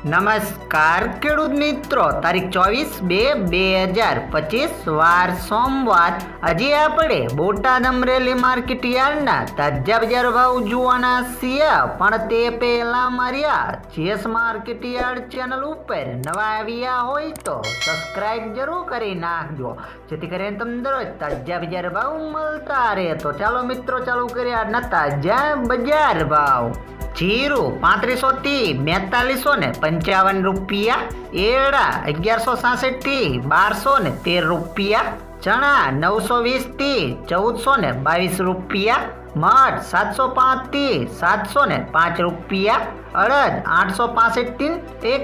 નમસ્કાર ખેડૂત મિત્રો, તારીખ 24/2/2025 વાર સોમવાર. આજે આપણે બોટાદ અમરેલી માર્કેટ યાર્ડના તાજા બજાર ભાવ જોવાના છીએ. પણ તે પહેલા મારી જેસ માર્કેટ યાર્ડ ચેનલ ઉપર નવા આવ્યા હોય તો સબસ્ક્રાઇબ જરૂર કરી નાખજો, જેથી કરીને તમને દરરોજ તાજા બજાર ભાવ મળતા રહે. તો ચાલો મિત્રો, ચાલુ કરીએ આજના તાજા બજાર ભાવ. જીરું 3500 થી 4255 રૂપિયા, એરડા 1166 થી 1213 રૂપિયા, ચણા 920 થી 1422 રૂપિયા, મઠ 705 થી 705 રૂપિયા, અડદ 865 થી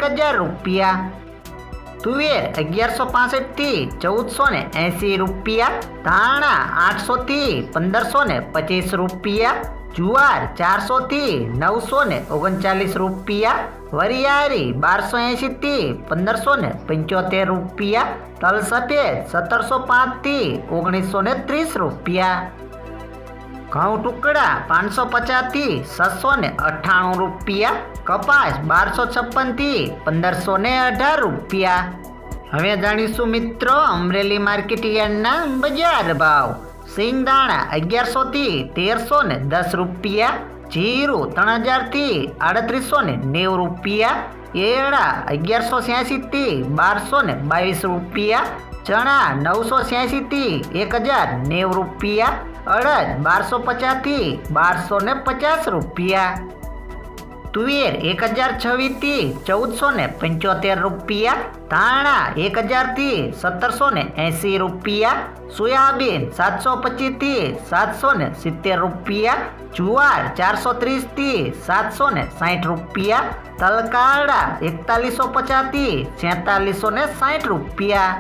1000 રૂપિયા, તુવેર 1165 થી 1480 રૂપિયા, ધાણા 800 થી 1525 રૂપિયા, જુવાર 400 થી 939 રૂપિયા, વરિયાળી 1280 થી 1575 રૂપિયા, તલ સફેદ 1705 થી 1930 રૂપિયા, ઘઉં ટુકડા 550 થી 698 રૂપિયા, કપાસ 1256 થી 1518 રૂપિયા. હવે જાણીશું મિત્રો અમરેલી માર્કેટ યાર્ડના બજાર ભાવ. સિંગદાણા 1100 થી 1310 રૂપિયા, જીરું 3000 થી 3890 રૂપિયા, એરડા 1186 થી 1222 રૂપિયા, ચણા 986 થી 1090 રૂપિયા, અડદ 1250 થી 1250 રૂપિયા, તુવેર 1026 થી 1475 રૂપિયા, ધાણા 1000 થી 1780 રૂપિયા, સોયાબીન 725 થી 770 રૂપિયા, જુવાર 430 થી 760 રૂપિયા, તલકારડા 4150 થી 4660 રૂપિયા,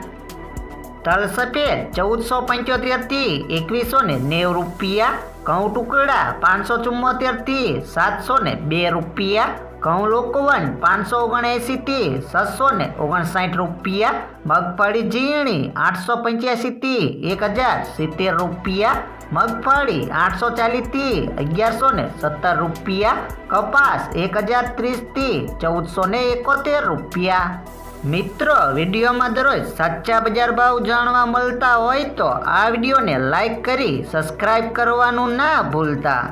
તલ સફેદ 1475 થી 2190 રૂપિયા, ઘઉં ટુકડા 574 થી 702 રૂપિયા, ઘઉં લોકવન 579 થી 659 રૂપિયા, મગફળી ઝીણી 885 થી 1070 રૂપિયા, મગફળી 840 થી 1117 રૂપિયા, કપાસ 1030 થી 1471 રૂપિયા. મિત્રો, વિડીયોમાં દરરોજ સાચા બજાર ભાવ જાણવા મળતા હોય તો આ વિડીયોને લાઈક કરી સબસ્ક્રાઇબ કરવાનું ના ભૂલતા.